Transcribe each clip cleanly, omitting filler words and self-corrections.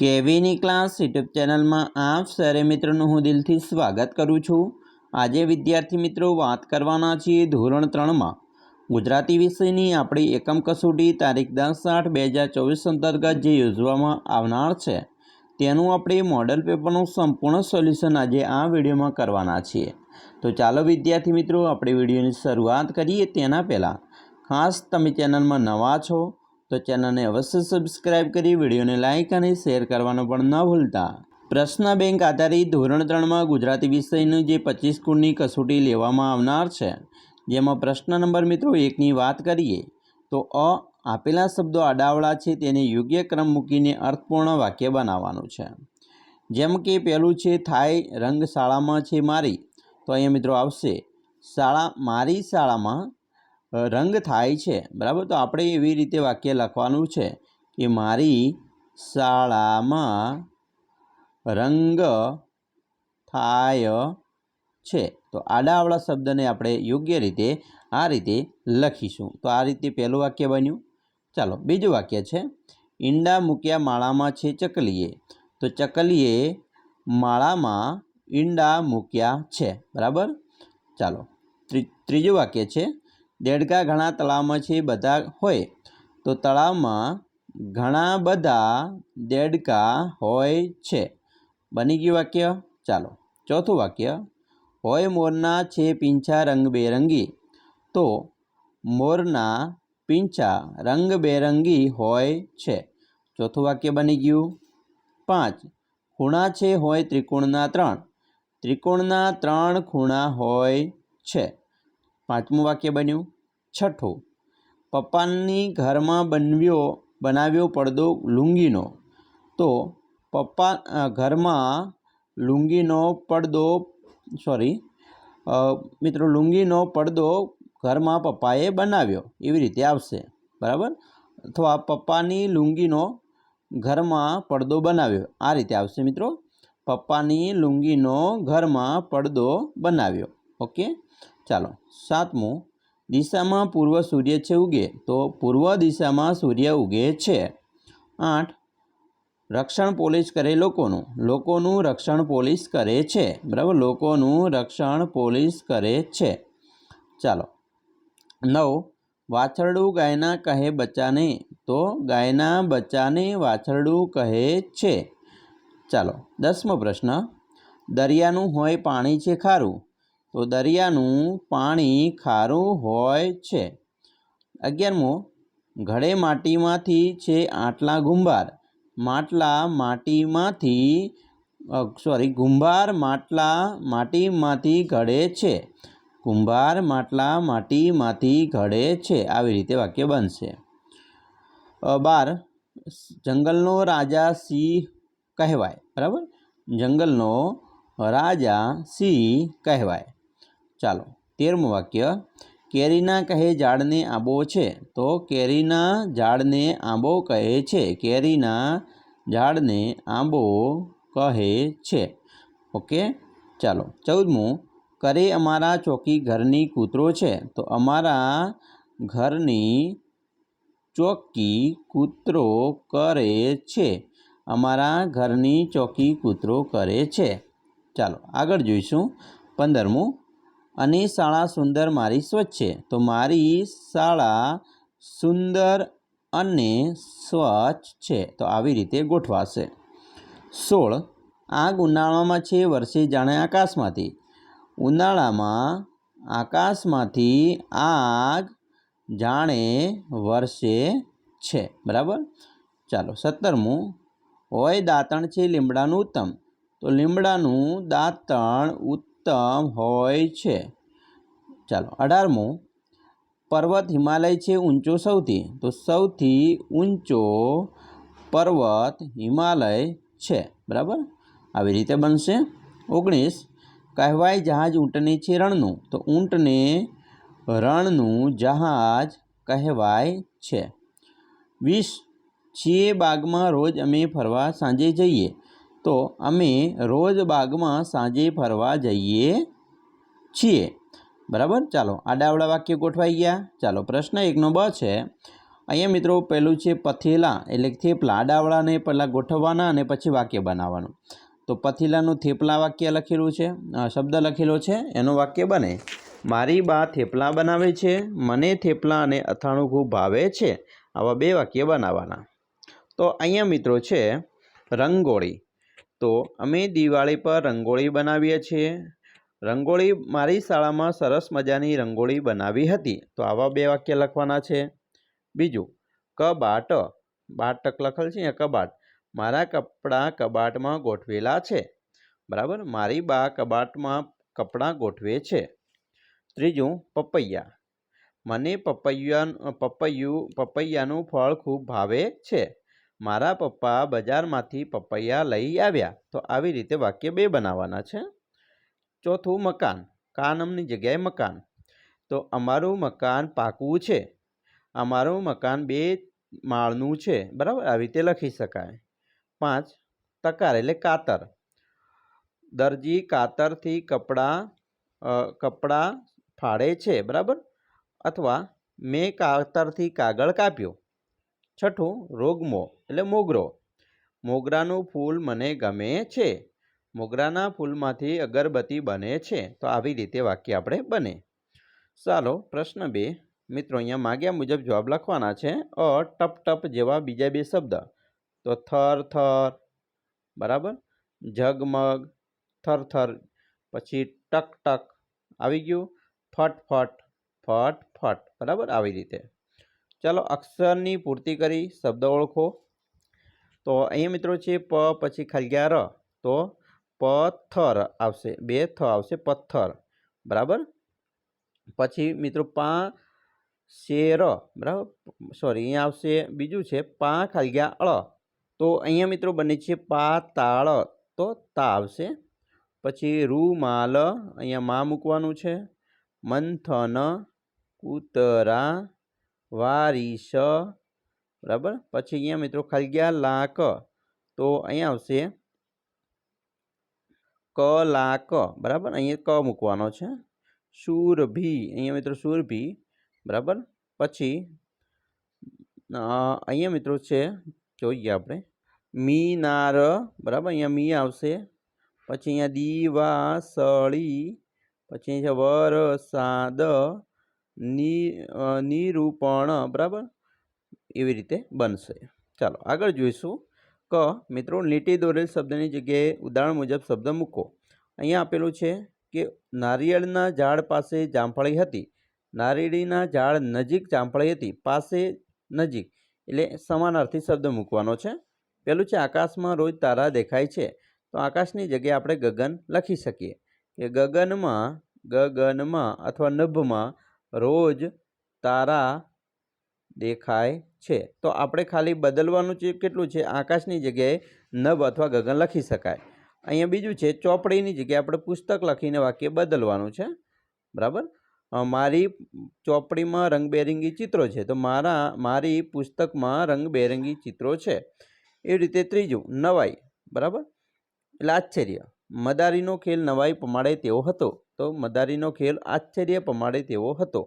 કેવીની class YouTube ચેનલમાં આપ સરે મિત્રોનું હું દિલથી સ્વાગત કરું છું। આજે વિદ્યાર્થી મિત્રો વાત કરવાના છીએ ધોરણ 3માં ગુજરાતી વિષયની આપણી એકમ કસોટી તારીખ 10/8/2024 અંતર્ગત જે યોજવામાં આવનાર છે તેનું આપણે મોડલ પેપરનું સંપૂર્ણ સોલ્યુશન આજે આ વિડીયોમાં કરવાના છીએ। તો ચાલો વિદ્યાર્થી મિત્રો આપણે વિડીયોની શરૂઆત કરીએ તેના પહેલાં ખાસ તમે ચેનલમાં નવા છો तो चैनल ने अवश्य सब्सक्राइब करी वीडियो ने लाइक और शेर करवानो पण न भूलता। प्रश्न बैंक आधारित धोरण 3 में गुजराती विषयनी जे 25 गुणनी कसोटी लेवामां आवनार छे जेमां प्रश्न नंबर मित्रों 1 नी वात करीए तो अ आपेला शब्दों आडावड़ा छे तेने योग्य क्रम मूकीने अर्थपूर्ण वाक्य बनाववानुं छे। जेम के पहेलुं छे थाय रंग शाळामां छे मारी, तो अहींया मित्रों आवशे शाळा मारी शाळामां रंग थाय छे, बराबर। तो आपणे एवी रीते वाक्य लखवानुं छे कि मारी शाळामां रंग थाय छे। तो आडावड़ा शब्द ने आपणे योग्य रीते आ रीते लखीशुं। तो आ रीते पहेलुं वाक्य बन्युं। चालो बीजुं वाक्य छे ईंडा मूक्या माळामां छे चकलीए। तो चकलीए माळामां ईंडा मूक्या छे, बराबर। चालो त्रीजुं वाक्य छे देड़का घणा तळावमां छे बधा होय। तो तळावमां घणा बधा देड़का होय छे, बनी गयुं वाक्य। चालो चौथुं वाक्य होय मोरना छे पींछा रंगबेरंगी। तो मोरना पींछा रंगबेरंगी होय छे, चौथुं वाक्य बनी गयुं। 5 खूणा छे होय त्रिकोणना 3। त्रिकोणना 3 खूणा होय छे, पांचमुं वाक्य बन्युं। छठ्ठुं पप्पानी घरमां बनाव्यो પડદો लुंगीनो। तो पप्पा घरमां लुंगीनो પડદો मित्रों लुंगीनो પડદો घरमां पप्पाए बनाव्यो, एवी रीते आवशे, बराबर। अथवा पप्पानी लुंगीनो घरमां પડદો बनाव्यो, आ रीते आवशे मित्रों। पप्पानी लुंगीनो घरमां પડદો बनाव्यो। ओके चालो 7मुं दिशा में पूर्व सूर्य छे उगे। तो पूर्व दिशा में सूर्य उगे छे। 8 रक्षण पोलीस करे लोकोनुं। लोकोनुं रक्षण पोलीस करे छे, बराबर। लोकोनुं रक्षण पोलीस करे छे। चालो 9 वाछरडू गायना कहे बच्चाने। तो गायना बच्चाने वाछरडू कहे छे। चालो 10मो प्रश्न दरियानुं होय पाणी छे खारुं। तो दरियानुं पाणी खारुं होय छे। 11मो घड़े माटीमांथी छे आटला गुंभार। માટલા માટીમાંથી ગુંભાર માટલા માટીમાંથી ઘડે છે। ગુંભાર માટલા માટીમાંથી ઘડે છે, આવી રીતે વાક્ય બનશે। 12 જંગલનો રાજા સિંહ કહેવાય, બરાબર। જંગલનો રાજા સિંહ કહેવાય। ચાલો 13મું वाक्य केरीना कहे झाड़ने आंबो छे। तो केरीना झाड़ने आंबो कहे छे। केरीना झाड़ने आंबो कहे छे। ओके चालो 14मुं करे अमारा चौकी घरनी कूतरो छे। तो अमारा घरनी चौकी कूतरो करे छे। अमारा घरनी चौकी कूतरो करे छे। चालो आगळ जोईशुं। 15मुं अनी शाळा सुंदर मारी स्वच्छ छे। तो मारी शाळा सुंदर अने स्वच्छ छे। तो आवी रीते गोठवाशे। 16 आग उनाळामां छे वरसे जाणे आकाशमांथी। उनाळामां आकाशमांथी आग जाणे वरसे छे, बराबर। चालो 17मुं होय दातण छे લીમડાનું उत्तम। तो લીમડાનું દાંતણ उत्तम होय छे। चालो 18मुं पर्वत हिमालय छे ऊंचो सौथी। तो सौथी ऊंचो पर्वत हिमालय छे, बराबर। आवी रीते बनशे। 19 कहेवाय जहाज ऊंटने छे रणनुं। तो ऊंटने रणनुं जहाज कहेवाय छे। 20 छीए बागमां रोज अमे फरवा सांजे जईए। तो अमे रोज बागमां सांजे फरवा जईए छीए, बराबर। चालो आडावड़ा वाक्य गोठवाई गया। चालो प्रश्न 1 नो ब छे અહીંયા મિત્રો પહેલું છે પથેલા એટલે થેપલા, આડાવાળાને પહેલાં ગોઠવવાના અને પછી વાક્ય બનાવવાનું. તો પથેલાનું થેપલા વાક્ય લખેલું છે, શબ્દ લખેલો છે, એનું વાક્ય બને મારી બા થેપલા બનાવે છે, મને થેપલા અને અથાણું ખૂબ ભાવે છે. આવા 2 વાક્ય બનાવવાના. તો અહીંયા મિત્રો છે રંગોળી. તો અમે દિવાળી પર રંગોળી બનાવીએ છીએ. રંગોળી મારી શાળામાં સરસ મજાની રંગોળી બનાવી હતી. તો આવા 2 વાક્ય લખવાના છે. બીજું કબાટ, બાટક લખેલ છે અહીંયા કબાટ, મારા કપડાં કબાટમાં ગોઠવેલા છે. બરાબર, મારી બા કબાટમાં કપડાં ગોઠવે છે. ત્રીજું પપૈયા, મને પપૈયાનું ફળ ખૂબ ભાવે છે. મારા પપ્પા બજારમાંથી પપૈયા લઈ આવ્યા. તો આવી રીતે વાક્ય 2 બનાવવાના છે. ચોથું મકાન, કાનમની જગ્યાએ મકાન. તો અમારું મકાન પાકું છે. અમારું મકાન 2 માળનું છે. બરાબર, આવી રીતે લખી શકાય. 5 તકાર એટલે કાતર, દરજી કાતરથી કપડાં ફાડે છે. બરાબર, અથવા મેં કાતરથી કાગળ કાપ્યો. છઠ્ઠું રોગમો એટલે મોગરો, મોગરાનું ફૂલ મને ગમે છે. મોગરાના ફૂલમાંથી અગરબત્તી બને છે. તો આવી રીતે વાક્ય આપણે બને. ચાલો પ્રશ્ન 2 મિત્રો અહીંયા માગ્યા મુજબ જવાબ લખવાના છે. ટપ ટપ જેવા બીજા 2 શબ્દ. તો થર થર, બરાબર, ઝગમગ, થરથર, પછી ટક ટક આવી ગયું, ફટ ફટ, ફટ ફટ. બરાબર, આવી રીતે. ચાલો અક્ષરની પૂર્તિ કરી શબ્દ ઓળખો. તો અહીંયા મિત્રો છે પ પછી ખલગ્યા ર. તો પથ્થર આવશે, 2 થ આવશે, પથ્થર. બરાબર, પછી મિત્રો પા શેર. બરાબર, સોરી અહીંયા આવશે બીજું છે પા ખલગ્યા અળ. તો અહીંયા મિત્રો બને છે પાતાળ. તો તા આવશે. પછી રૂમાલ, અહીંયા મા મૂકવાનું છે. મંથન, કૂતરા, વારીસ. બરાબર, પછી અહીંયા મિત્રો ખલગ્યા લાક. તો અહીંયા આવશે કલાક. બરાબર, અહીંયા ક મૂકવાનો છે. શૂરભી, અહીંયા મિત્રો શૂરભી. બરાબર, પછી અહીંયા મિત્રો છે જોઈએ આપણે મીનાર. બરાબર, અહીંયા મી આવશે. પછી અહીંયા દિવાસળી, પછી અહીંયા છે વરસાદ, નિરૂપણ. બરાબર, એવી રીતે બનશે. ચાલો આગળ જોઈશું. ક મિત્રો લીટી દોરેલ શબ્દની જગ્યાએ ઉદાહરણ મુજબ શબ્દ મૂકો. અહીંયા આપેલું છે કે નારિયેળના ઝાડ પાસે જામફળી હતી. નારિયેળીના ઝાડ નજીક જામફળી હતી. પાસે નજીક એટલે સમાનાર્થી શબ્દ મૂકવાનો છે. પેલું છે આકાશમાં રોજ તારા દેખાય છે. તો આકાશની જગ્યાએ આપણે ગગન લખી શકીએ કે ગગનમાં અથવા નભમાં રોજ તારા દેખાય છે. તો આપણે ખાલી બદલવાનું છે કેટલું છે, આકાશની જગ્યાએ નભ અથવા ગગન લખી શકાય. અહીંયા બીજું છે ચોપડીની જગ્યાએ આપણે પુસ્તક લખીને વાક્ય બદલવાનું છે. બરાબર, મારી ચોપડીમાં રંગબેરંગી ચિત્રો છે. તો મારી પુસ્તકમાં રંગબેરંગી ચિત્રો છે. એવી રીતે ત્રીજું નવાઈ. બરાબર, એટલે આશ્ચર્ય. મદારીનો ખેલ નવાઈ પમાડે તેવો હતો. તો મદારીનો ખેલ આશ્ચર્ય પમાડે તેવો હતો.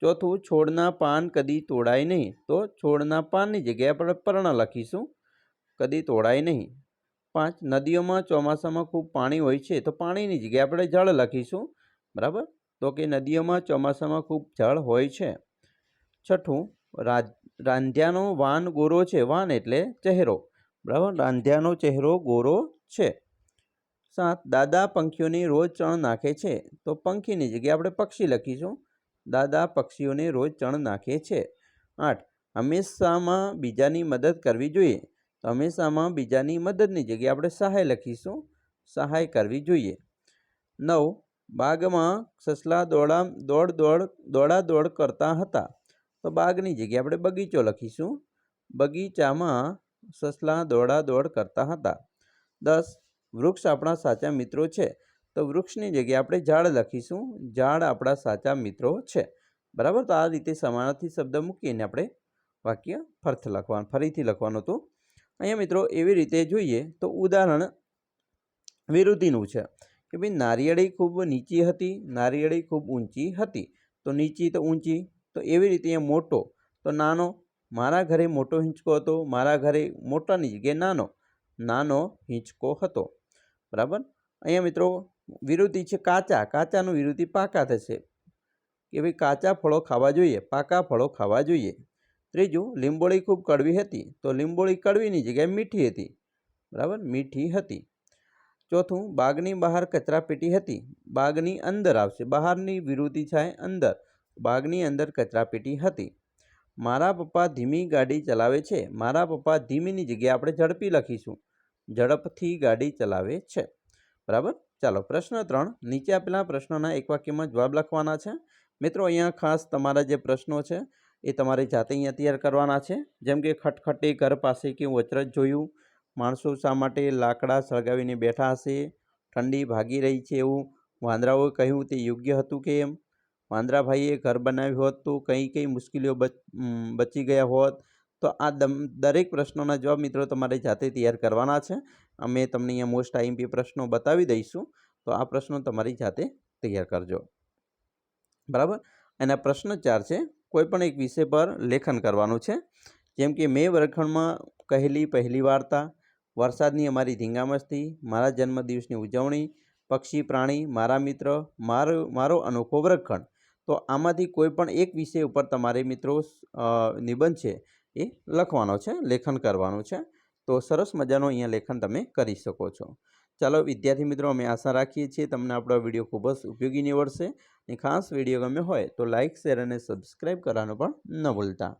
ચોથું છોડના પાન કદી તોડાય નહીં. તો છોડના પાનની જગ્યાએ આપણે પર્ણ લખીશું, કદી તોડાય નહીં. 5 નદીઓમાં ચોમાસામાં ખૂબ પાણી હોય છે. તો પાણીની જગ્યાએ આપણે જળ લખીશું. બરાબર, તો કે નદીઓમાં ચોમાસામાં ખૂબ જળ હોય છે. છઠ્ઠું રાંધ્યાનો વાન ગોરો છે. વાન એટલે ચહેરો. બરાબર, રાંધ્યાનો ચહેરો ગોરો છે. 7 દાદા પંખીઓને રોજ ચણ નાખે છે. તો પંખીની જગ્યાએ આપણે પક્ષી લખીશું. દાદા પક્ષીઓને રોજ ચણ નાખે છે. 8 હંમેશામાં બીજાની મદદ કરવી જોઈએ. તો હંમેશામાં બીજાની મદદની જગ્યાએ આપણે સહાય લખીશું. સહાય કરવી જોઈએ. 9 બાગમાં સસલા દોડા કરતા હતા. તો બાગની જગ્યાએ આપણે બગીચો લખીશું. બગીચામાં સસલા દોડ કરતા હતા. 10 વૃક્ષ આપણા સાચા મિત્રો છે. તો વૃક્ષની જગ્યાએ આપણે ઝાડ લખીશું. ઝાડ આપણા સાચા મિત્રો છે. બરાબર, તો આ રીતે સમાનાર્થી શબ્દ મૂકીને આપણે વાક્ય ફરીથી લખવાનું હતું. અહીંયા મિત્રો એવી રીતે જોઈએ તો ઉદાહરણ વિરુદ્ધિનું છે કે ભાઈ નારિયેળી ખૂબ નીચી હતી, નારિયેળી ખૂબ ઊંચી હતી. તો નીચી તો ઊંચી. તો એવી રીતે અહીંયા મોટો તો નાનો, મારા ઘરે મોટો હિંચકો હતો, મારા ઘરે મોટાની જગ્યાએ નાનો હિંચકો હતો. બરાબર. અહીંયા મિત્રો વિરુદ્ધિ છે કાચા. કાચાનું વિરુદ્ધિ પાકા થશે કે ભાઈ કાચા ફળો ખાવા જોઈએ, પાકા ફળો ખાવા જોઈએ. ત્રીજું, લીંબોળી ખૂબ કડવી હતી, તો લીંબોળી કડવીની જગ્યાએ મીઠી હતી. બરાબર, મીઠી હતી. ચોથું, બાગની બહાર કચરાપેટી હતી, બાગની અંદર આવશે, બહારની વિરુદ્ધિ થાય અંદર, બાગની અંદર કચરાપેટી હતી. મારા પપ્પા ધીમી ગાડી ચલાવે છે, મારા પપ્પા ધીમીની જગ્યાએ આપણે ઝડપી લખીશું, ઝડપથી ગાડી ચલાવે છે. બરાબર. ચાલો પ્રશ્ન 3, નીચે આપેલા પ્રશ્નોના એક વાક્યમાં જવાબ લખવાના છે. મિત્રો અહીંયા ખાસ તમારા જે પ્રશ્નો છે એ તમારે જાતે અહીંયા તૈયાર કરવાના છે. જેમ કે ખટખટે ઘર પાસે કેવું અચરજ જોયું, માણસો શા માટે લાકડા સળગાવીને બેઠા હશે, ઠંડી ભાગી રહી છે એવું વાંદરાઓએ કહ્યું તે યોગ્ય હતું કે એમ, વાંદરાભાઈએ ઘર બનાવ્યું હોત તો કઈ કઈ મુશ્કેલીઓ બચી ગયા હોત. તો આ દરેક પ્રશ્નોના જવાબ મિત્રો તમારે જાતે તૈયાર કરવાના છે. અમે તમને અહીંયા મોસ્ટ આઈએમપી પ્રશ્નો બતાવી દઈશું, તો આ પ્રશ્નો તમારી જાતે તૈયાર કરજો. બરાબર. અને પ્રશ્ન 4 છે, કોઈ પણ એક વિષય પર લેખન કરવાનું છે. જેમ કે મેં વર્ગખંડમાં કહેલી પહેલી વાર્તા, વરસાદની અમારી ધીંગામસ્તી, મારા જન્મદિવસની ઉજવણી, પક્ષી પ્રાણી, મારા મિત્ર, મારો અનોખો વર્ગખંડ. તો આમાંથી કોઈ પણ એક વિષય ઉપર તમારે મિત્રો નિબંધ છે એ લખવાનો છે, લેખન કરવાનું છે. તો સરસ મજાનો અહીંયા લેખન તમે કરી શકો છો. ચાલો વિદ્યાર્થી મિત્રો, અમે આશા રાખીએ છીએ તમને આપણો વિડીયો ખૂબ જ ઉપયોગી નીવડશે. અને ખાસ વિડીયો ગમ્યો હોય તો લાઇક, શેર અને સબસ્ક્રાઈબ કરવાનું પણ ન ભૂલતા.